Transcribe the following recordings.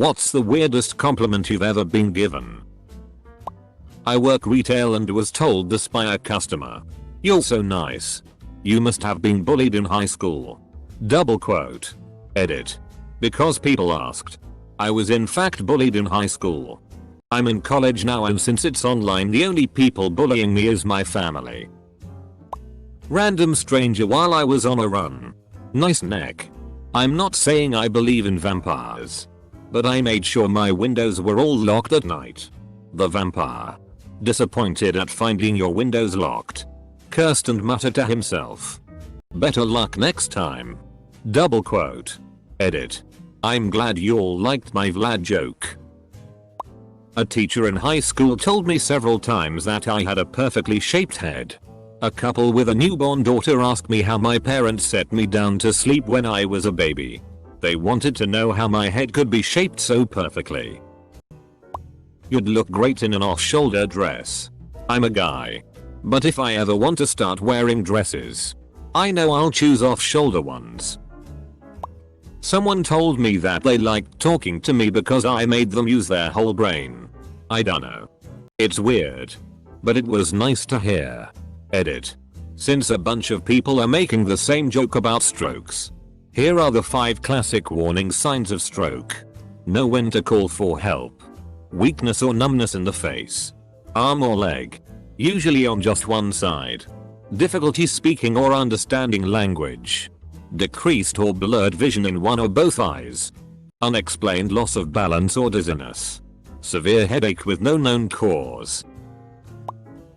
What's the weirdest compliment you've ever been given? I work retail and was told this by a customer. "You're so nice. You must have been bullied in high school." Double quote. Edit. Because people asked. I was in fact bullied in high school. I'm in college now and since it's online the only people bullying me is my family. Random stranger while I was on a run. Nice neck. I'm not saying I believe in vampires. But I made sure my windows were all locked at night. The vampire. Disappointed at finding your windows locked. Cursed and muttered to himself. Better luck next time. Double quote. Edit. I'm glad you all liked my Vlad joke. A teacher in high school told me several times that I had a perfectly shaped head. A couple with a newborn daughter asked me how my parents set me down to sleep when I was a baby. They wanted to know how my head could be shaped so perfectly. You'd look great in an off-shoulder dress. I'm a guy. But if I ever want to start wearing dresses, I know I'll choose off-shoulder ones. Someone told me that they liked talking to me because I made them use their whole brain. I dunno. It's weird. But it was nice to hear. Edit. Since a bunch of people are making the same joke about strokes, here are the 5 classic warning signs of stroke. Know when to call for help. Weakness or numbness in the face, arm or leg, usually on just one side. Difficulty speaking or understanding language. Decreased or blurred vision in one or both eyes. Unexplained loss of balance or dizziness. Severe headache with no known cause.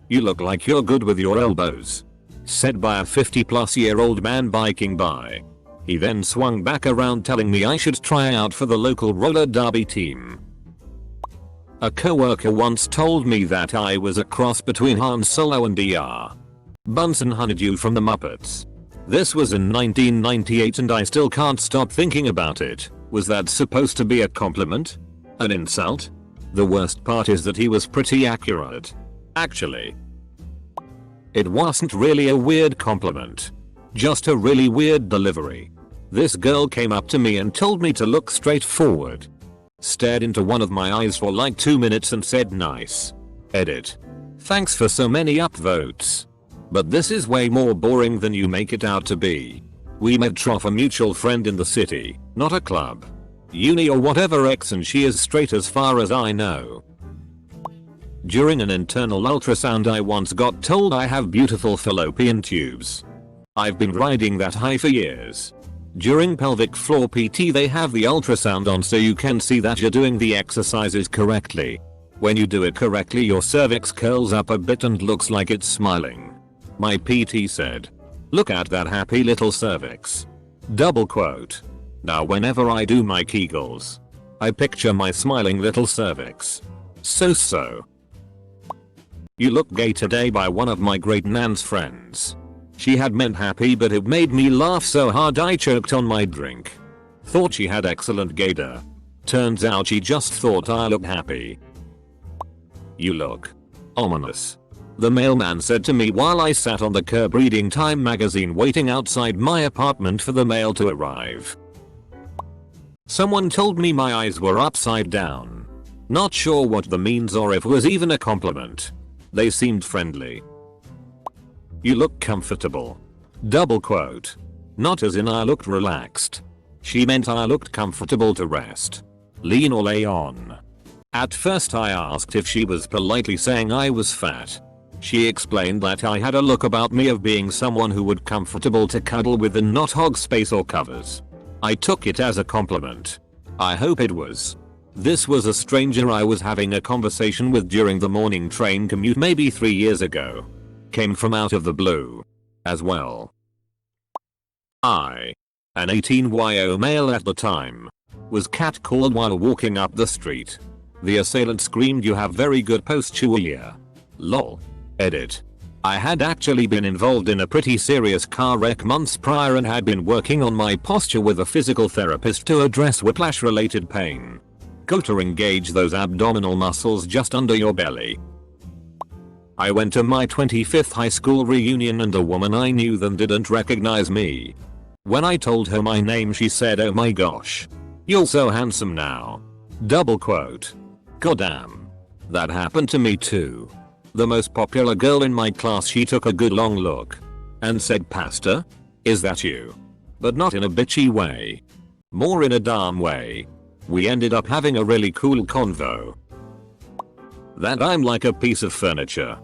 You look like you're good with your elbows. Said by a 50-plus-year-old man biking by. He then swung back around telling me I should try out for the local roller derby team. A coworker once told me that I was a cross between Han Solo and Dr. Bunsen Honeydew from the Muppets. This was in 1998 and I still can't stop thinking about it. Was that supposed to be a compliment? An insult? The worst part is that he was pretty accurate. Actually. It wasn't really a weird compliment. Just a really weird delivery. This girl came up to me and told me to look straight forward. Stared into one of my eyes for like 2 minutes and said nice. Edit. Thanks for so many upvotes. But this is way more boring than you make it out to be. We met off a mutual friend in the city, not a club, uni or whatever X, and she is straight as far as I know. During an internal ultrasound I once got told I have beautiful fallopian tubes. I've been riding that high for years. During pelvic floor PT they have the ultrasound on so you can see that you're doing the exercises correctly. When you do it correctly your cervix curls up a bit and looks like it's smiling. My PT said, "Look at that happy little cervix." Double quote. Now whenever I do my Kegels, I picture my smiling little cervix. So. You look gay today by one of my great nan's friends. She had meant happy but it made me laugh so hard I choked on my drink. Thought she had excellent gaydar. Turns out she just thought I looked happy. You look ominous. The mailman said to me while I sat on the curb reading Time magazine waiting outside my apartment for the mail to arrive. Someone told me my eyes were upside down. Not sure what the means or if it was even a compliment. They seemed friendly. You look comfortable. Double quote. Not as in I looked relaxed. She meant I looked comfortable to rest, lean or lay on. At first I asked if she was politely saying I was fat. She explained that I had a look about me of being someone who would comfortable to cuddle with and not hog space or covers. I took it as a compliment. I hope it was. This was a stranger I was having a conversation with during the morning train commute maybe 3 years ago. Came from out of the blue. As well. I, an 18-year-old male at the time, was catcalled while walking up the street. The assailant screamed, "You have very good posture." Lol. Edit. I had actually been involved in a pretty serious car wreck months prior and had been working on my posture with a physical therapist to address whiplash related pain. Go to engage those abdominal muscles just under your belly. I went to my 25th high school reunion and a woman I knew then didn't recognize me. When I told her my name she said, "Oh my gosh. You're so handsome now." Double quote. Goddamn. That happened to me too. The most popular girl in my class, she took a good long look and said, "Pastor? Is that you?" But not in a bitchy way. More in a dumb way. We ended up having a really cool convo. That I'm like a piece of furniture.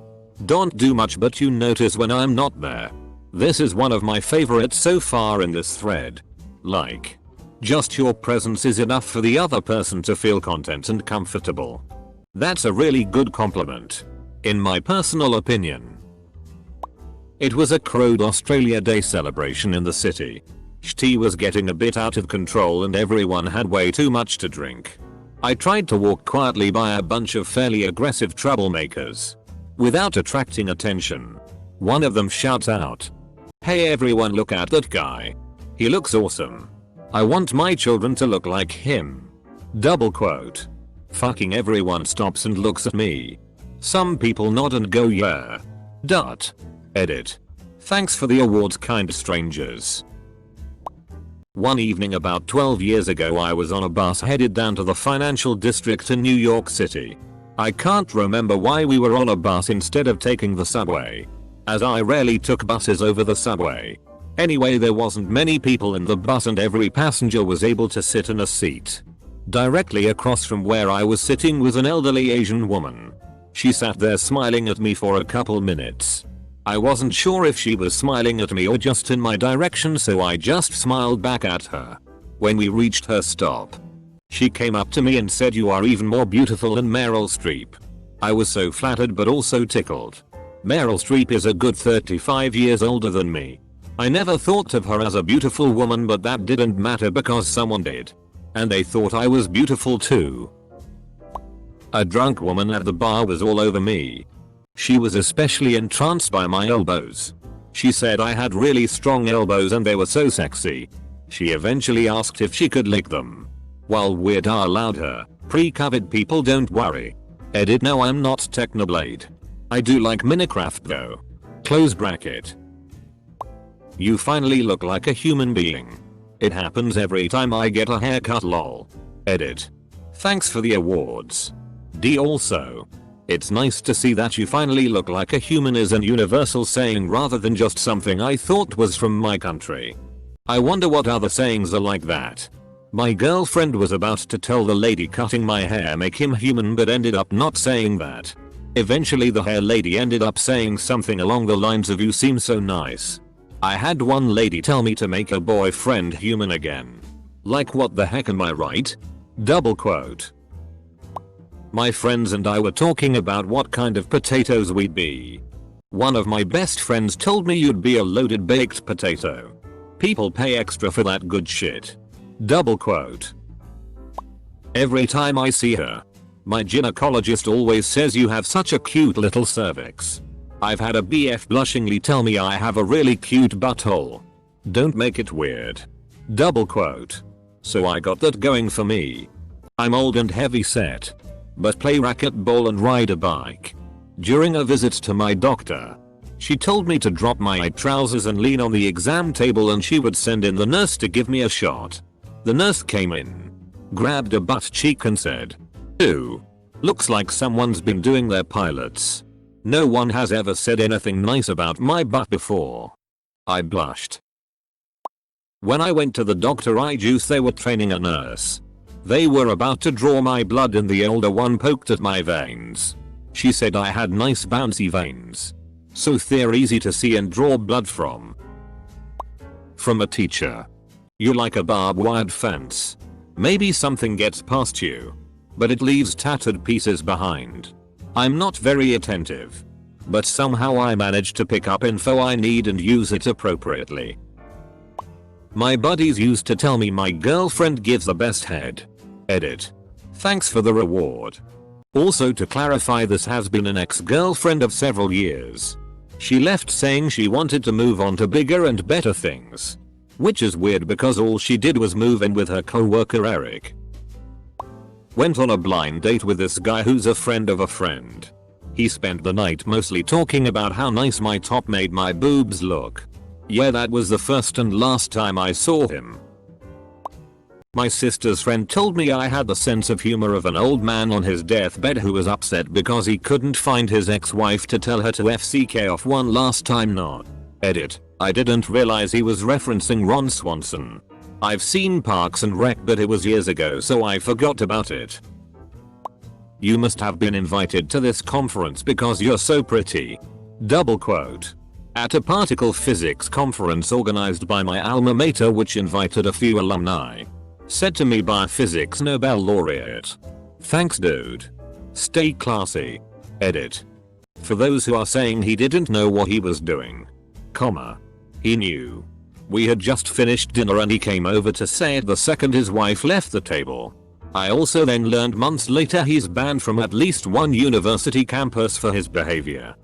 Don't do much but you notice when I'm not there. This is one of my favorites so far in this thread. Like, just your presence is enough for the other person to feel content and comfortable. That's a really good compliment, in my personal opinion. It was a crowd Australia Day celebration in the city. Tea was getting a bit out of control and everyone had way too much to drink. I tried to walk quietly by a bunch of fairly aggressive troublemakers. Without attracting attention, one of them shouts out, "Hey everyone, look at that guy. He looks awesome. I want my children to look like him." Double quote. Fucking everyone stops and looks at me. Some people nod and go, "Yeah." Edit. Thanks for the awards, kind strangers. One evening about 12 years ago, I was on a bus headed down to the financial district in New York City. I can't remember why we were on a bus instead of taking the subway, as I rarely took buses over the subway. Anyway, there wasn't many people in the bus and every passenger was able to sit in a seat. Directly across from where I was sitting was an elderly Asian woman. She sat there smiling at me for a couple minutes. I wasn't sure if she was smiling at me or just in my direction, so I just smiled back at her. When we reached her stop, she came up to me and said, "You are even more beautiful than Meryl Streep." I was so flattered but also tickled. Meryl Streep is a good 35 years older than me. I never thought of her as a beautiful woman, but that didn't matter because someone did. And they thought I was beautiful too. A drunk woman at the bar was all over me. She was especially entranced by my elbows. She said I had really strong elbows and they were so sexy. She eventually asked if she could lick them. While Weird Al allowed her, pre-COVID people don't worry. Edit. No, I'm not Technoblade. I do like Minecraft though. Close bracket. You finally look like a human being. It happens every time I get a haircut, lol. Edit. Thanks for the awards. D. Also, it's nice to see that you finally look like a human is an universal saying rather than just something I thought was from my country. I wonder what other sayings are like that. My girlfriend was about to tell the lady cutting my hair make him human but ended up not saying that. Eventually the hair lady ended up saying something along the lines of "You seem so nice." I had one lady tell me to make her boyfriend human again. Like, what the heck, am I right? Double quote. My friends and I were talking about what kind of potatoes we'd be. One of my best friends told me you'd be a loaded baked potato. People pay extra for that good shit. Double quote. Every time I see her, my gynecologist always says you have such a cute little cervix. I've had a BF blushingly tell me I have a really cute butthole. Don't make it weird. Double quote. So I got that going for me. I'm old and heavy set, but play racquetball and ride a bike. During a visit to my doctor, she told me to drop my trousers and lean on the exam table and she would send in the nurse to give me a shot. The nurse came in, grabbed a butt cheek and said, "Ooh, looks like someone's been doing their pilots." No one has ever said anything nice about my butt before. I blushed. When I went to the doctor, they were training a nurse. They were about to draw my blood and the older one poked at my veins. She said I had nice bouncy veins, so they're easy to see and draw blood from. From a teacher. You're like a barbed wire fence. Maybe something gets past you, but it leaves tattered pieces behind. I'm not very attentive, but somehow I manage to pick up info I need and use it appropriately. My buddies used to tell me my girlfriend gives the best head. Edit. Thanks for the reward. Also, to clarify, this has been an ex-girlfriend of several years. She left saying she wanted to move on to bigger and better things, which is weird because all she did was move in with her co-worker Eric. Went on a blind date with this guy who's a friend of a friend. He spent the night mostly talking about how nice my top made my boobs look. Yeah, that was the first and last time I saw him. My sister's friend told me I had the sense of humor of an old man on his deathbed who was upset because he couldn't find his ex-wife to tell her to FCK off one last time. Not. Edit. I didn't realize he was referencing Ron Swanson. I've seen Parks and Rec but it was years ago so I forgot about it. You must have been invited to this conference because you're so pretty. Double quote. At a particle physics conference organized by my alma mater which invited a few alumni. Said to me by a physics Nobel laureate. Thanks dude. Stay classy. Edit. For those who are saying he didn't know what he was doing. Comma. He knew. We had just finished dinner and he came over to say it the second his wife left the table. I also then learned months later he's banned from at least one university campus for his behavior.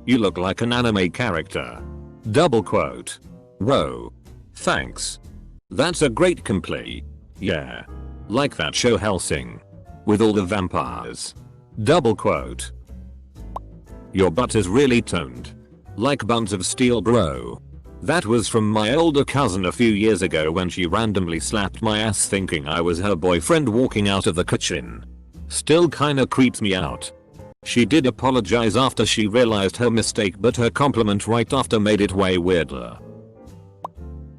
You look like an anime character. Double quote. Whoa. Thanks. That's a great compliment. Yeah. Like that show Hellsing. With all the vampires. Double quote. Your butt is really toned. Like buns of steel bro. That was from my older cousin a few years ago when she randomly slapped my ass thinking I was her boyfriend walking out of the kitchen. Still kinda creeps me out. She did apologize after she realized her mistake but her compliment right after made it way weirder.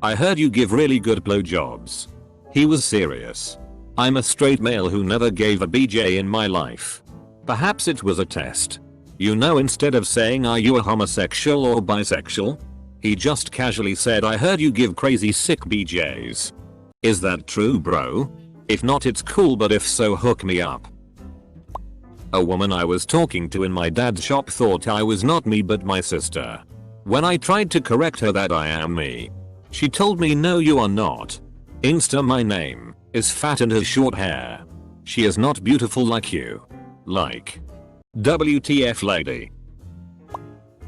I heard you give really good blowjobs. He was serious. I'm a straight male who never gave a BJ in my life. Perhaps it was a test. You know, instead of saying are you a homosexual or bisexual? He just casually said I heard you give crazy sick BJs. Is that true bro? If not it's cool but if so hook me up. A woman I was talking to in my dad's shop thought I was not me but my sister. When I tried to correct her that I am me, she told me no you are not. Insta my name is fat and has short hair. She is not beautiful like you. Like. WTF lady.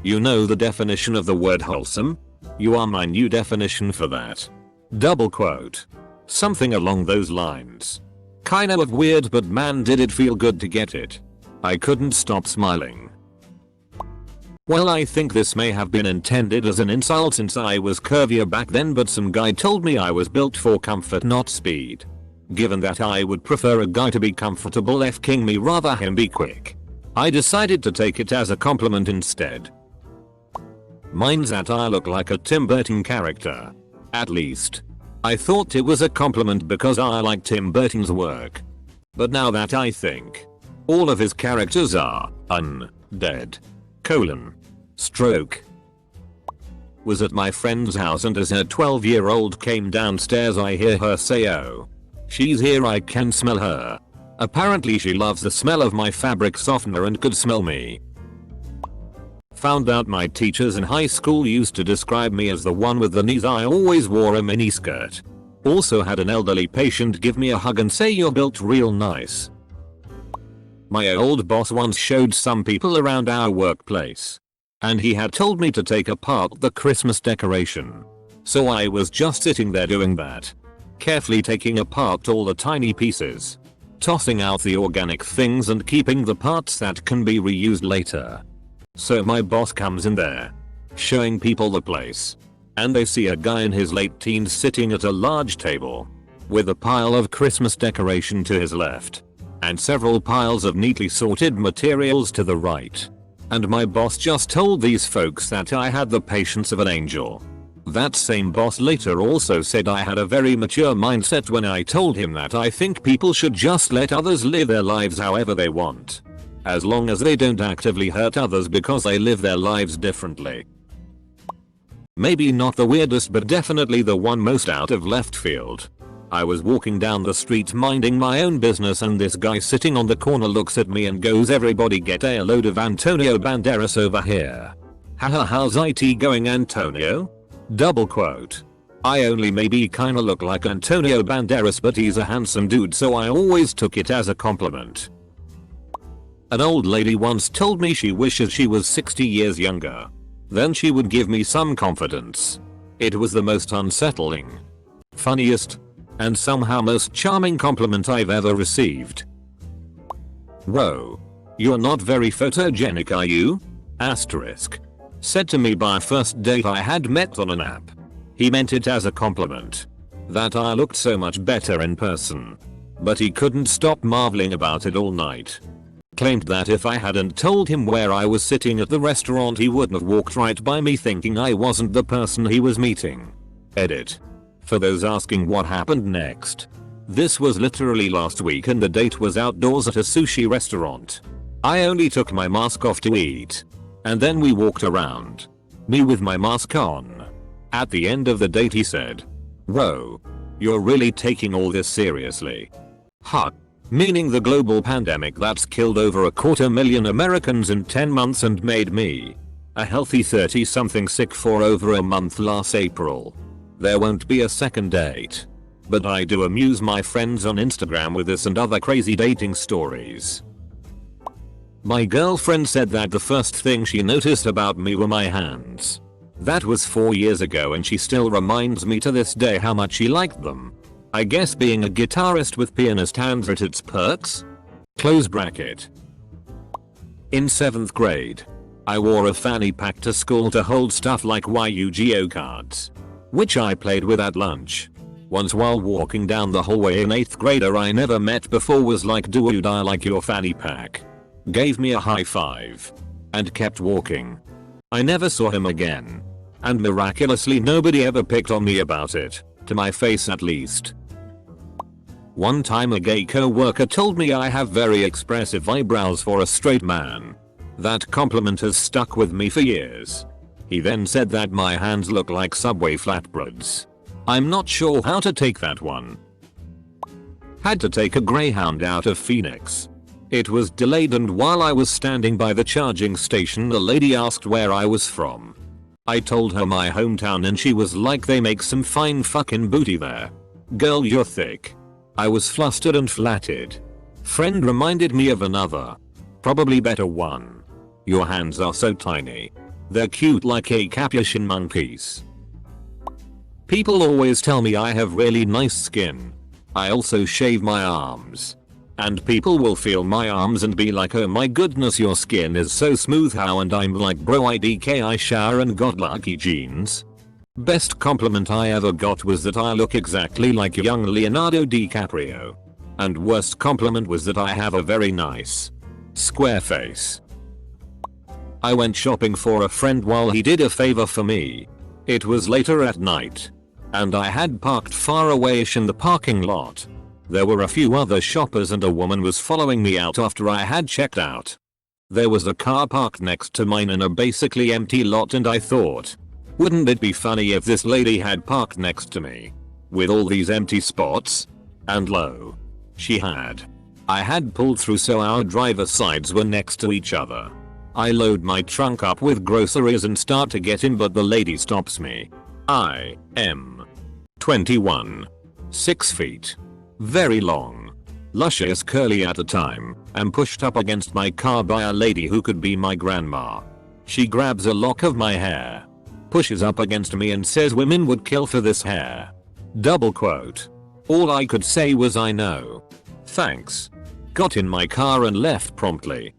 You know the definition of the word wholesome? You are my new definition for that. Double quote. Something along those lines. Kinda of weird but man did it feel good to get it. I couldn't stop smiling. Well I think this may have been intended as an insult since I was curvier back then but some guy told me I was built for comfort not speed. Given that I would prefer a guy to be comfortable f-king me rather him be quick. I decided to take it as a compliment instead. Mine's that I look like a Tim Burton character. At least. I thought it was a compliment because I like Tim Burton's work. But now that I think. All of his characters are undead. Stroke. Was at my friend's house and as her 12-year-old came downstairs I hear her say oh. She's here I can smell her. Apparently she loves the smell of my fabric softener and could smell me. Found out my teachers in high school used to describe me as the one with the knees. I always wore a miniskirt. Also had an elderly patient give me a hug and say you're built real nice. My old boss once showed some people around our workplace. And he had told me to take apart the Christmas decoration. So I was just sitting there doing that. Carefully taking apart all the tiny pieces. Tossing out the organic things and keeping the parts that can be reused later. So my boss comes in there. Showing people the place. And they see a guy in his late teens sitting at a large table. With a pile of Christmas decoration to his left. And several piles of neatly sorted materials to the right. And my boss just told these folks that I had the patience of an angel. That same boss later also said I had a very mature mindset when I told him that I think people should just let others live their lives however they want. As long as they don't actively hurt others because they live their lives differently. Maybe not the weirdest but definitely the one most out of left field. I was walking down the street minding my own business and this guy sitting on the corner looks at me and goes everybody get a load of Antonio Banderas over here. Haha how's IT going Antonio? Double quote. I only maybe kinda look like Antonio Banderas but he's a handsome dude so I always took it as a compliment. An old lady once told me she wishes she was 60 years younger. Then she would give me some confidence. It was the most unsettling, funniest, and somehow most charming compliment I've ever received. Whoa. You're not very photogenic are you? Asterisk. Said to me by a first date I had met on an app. He meant it as a compliment. that I looked so much better in person. But he couldn't stop marveling about it all night. Claimed that if I hadn't told him where I was sitting at the restaurant he wouldn't have walked right by me, thinking I wasn't the person he was meeting. Edit. For those asking what happened next. This was literally last week and the date was outdoors at a sushi restaurant. I only took my mask off to eat. And then we walked around. Me with my mask on. At the end of the date he said, "Whoa. You're really taking all this seriously." Huh. Meaning the global pandemic that's killed over 250,000 Americans in 10 months and made me a healthy 30-something sick for over a month last April. There won't be a second date. But I do amuse my friends on Instagram with this and other crazy dating stories. My girlfriend said that the first thing she noticed about me were my hands. That was 4 years ago and she still reminds me to this day how much she liked them. I guess being a guitarist with pianist hands at its perks? Close bracket. In 7th grade, I wore a fanny pack to school to hold stuff like Yu-Gi-Oh cards, which I played with at lunch. Once while walking down the hallway, an 8th grader I never met before was like, "Dude, I like your fanny pack." Gave me a high five. And kept walking. I never saw him again. And miraculously nobody ever picked on me about it, to my face at least. One time a gay co-worker told me I have very expressive eyebrows for a straight man. That compliment has stuck with me for years. He then said that my hands look like Subway flatbreads. I'm not sure how to take that one. Had to take a Greyhound out of Phoenix. It was delayed and while I was standing by the charging station the lady asked where I was from. I told her my hometown and she was like, "They make some fine fucking booty there. Girl, you're thick." I was flustered and flattered. Friend reminded me of another, probably better one. "Your hands are so tiny. They're cute like a capuchin monkeys." People always tell me I have really nice skin. I also shave my arms. And people will feel my arms and be like, "Oh my goodness, your skin is so smooth how," and I'm like, "Bro, I shower and got lucky genes." Best compliment I ever got was that I look exactly like young Leonardo DiCaprio. And worst compliment was that I have a very nice square face. I went shopping for a friend while he did a favor for me. It was later at night. And I had parked far away-ish in the parking lot. There were a few other shoppers and a woman was following me out after I had checked out. There was a car parked next to mine in a basically empty lot and I thought, wouldn't it be funny if this lady had parked next to me? With all these empty spots? And lo. She had. I had pulled through so our driver's sides were next to each other. I load my trunk up with groceries and start to get in but the lady stops me. I am 21. 6 feet. Very long. Luscious curly at the time. And pushed up against my car by a lady who could be my grandma. She grabs a lock of my hair. Pushes up against me and says women would kill for this hair. Double quote. All I could say was I know. Thanks. Got in my car and left promptly.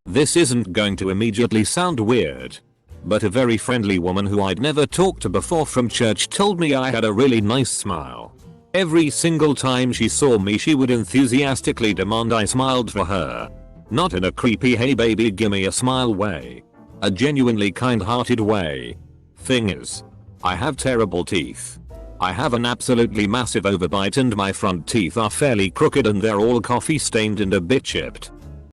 This isn't going to immediately sound weird. But a very friendly woman who I'd never talked to before from church told me I had a really nice smile. Every single time she saw me she would enthusiastically demand I smiled for her. Not in a creepy "hey baby gimme a smile" way. A genuinely kind-hearted way. Thing is, I have terrible teeth. I have an absolutely massive overbite and my front teeth are fairly crooked and they're all coffee stained and a bit chipped.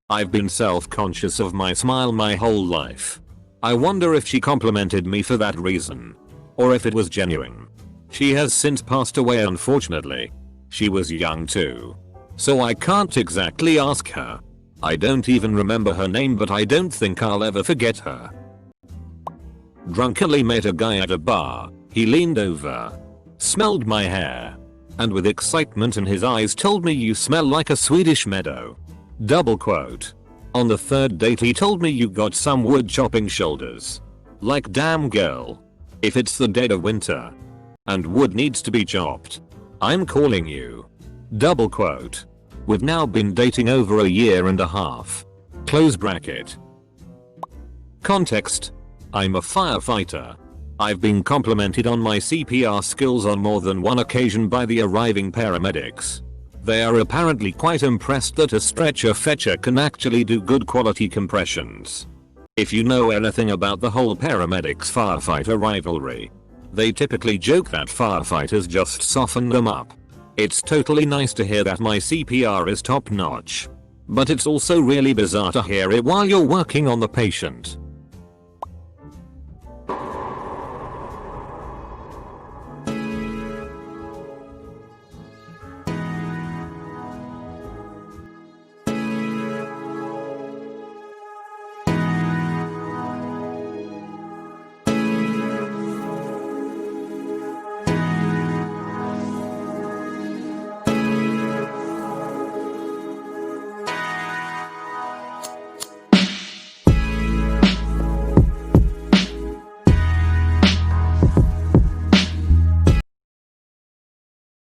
I've been self-conscious of my smile my whole life. I wonder if she complimented me for that reason. Or if it was genuine. She has since passed away unfortunately. She was young too. So I can't exactly ask her. I don't even remember her name but I don't think I'll ever forget her. Drunkenly met a guy at a bar. He leaned over. Smelled my hair. And with excitement in his eyes told me, "You smell like a Swedish meadow." Double quote. On the third date he told me, "You got some wood chopping shoulders." Like, damn girl. If it's the dead of winter. And wood needs to be chopped. I'm calling you. Double quote. We've now been dating over a year and a half. Close bracket. Context. I'm a firefighter. I've been complimented on my CPR skills on more than one occasion by the arriving paramedics. They are apparently quite impressed that a stretcher fetcher can actually do good quality compressions. If you know anything about the whole paramedics firefighter rivalry, they typically joke that firefighters just soften them up. It's totally nice to hear that my CPR is top notch. But it's also really bizarre to hear it while you're working on the patient.